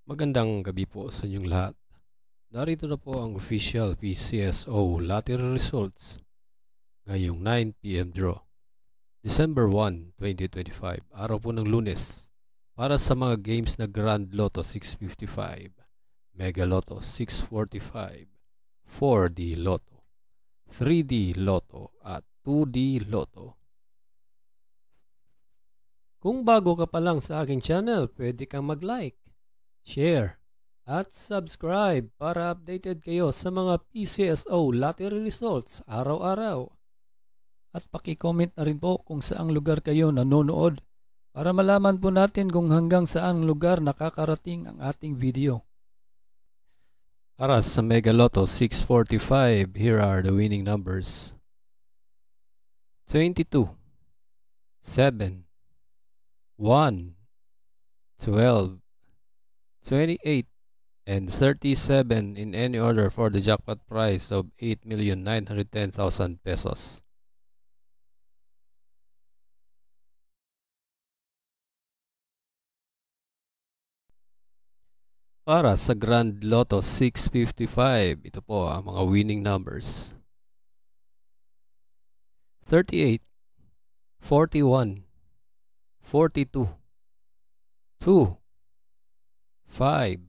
Magandang gabi po sa inyong lahat. Narito na po ang official PCSO lottery results ngayong 9 p.m. draw. December 1, 2025, araw po ng Lunes. Para sa mga games na Grand Lotto 655, Mega Lotto 645, 4D Lotto, 3D Lotto at 2D Lotto. Kung bago ka pa lang sa aking channel, pwede kang mag-like, share, at subscribe para updated kayo sa mga PCSO lottery results araw-araw. At paki-comment na rin po kung saang lugar kayo nanonood para malaman po natin kung hanggang saang lugar nakakarating ang ating video. Para sa Mega Lotto 645, here are the winning numbers: 22, 7, 1, 12, 28, and 37 in any order for the jackpot prize of 8,910,000 pesos. Para sa Grand Lotto 655, ito po ang mga winning numbers: 38, 41, 42, 2, 5,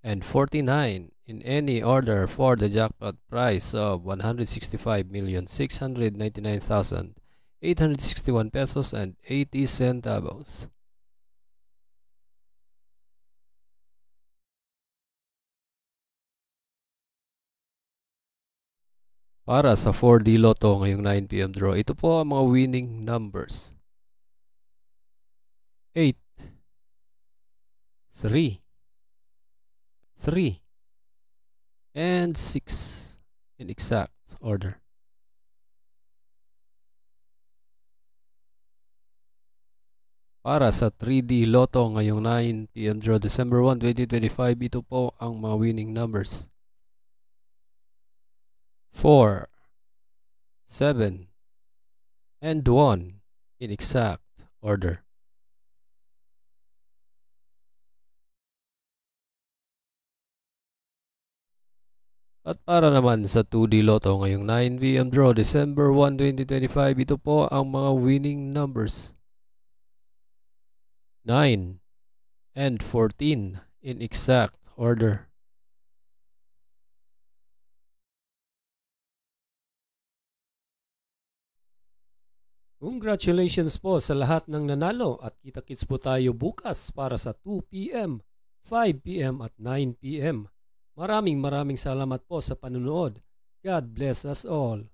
and 49 in any order for the jackpot prize of 165,699,861 pesos and 80 centavos. Para sa 4D Lotto ngayong 9 p.m. draw, ito po ang mga winning numbers: 8, 3, 3, and 6 in exact order. Para sa 3D Lotto ngayong 9 p.m. draw, December 1, 2025, ito po ang mga winning numbers: 4, 7, and 1 in exact order. At para naman sa 2D Lotto ngayong 9 p.m. draw, December 1, 2025, ito po ang mga winning numbers: 9 and 14 in exact order. Congratulations po sa lahat ng nanalo at kita-kits po tayo bukas para sa 2 p.m., 5 p.m. at 9 p.m. Maraming salamat po sa panunood. God bless us all.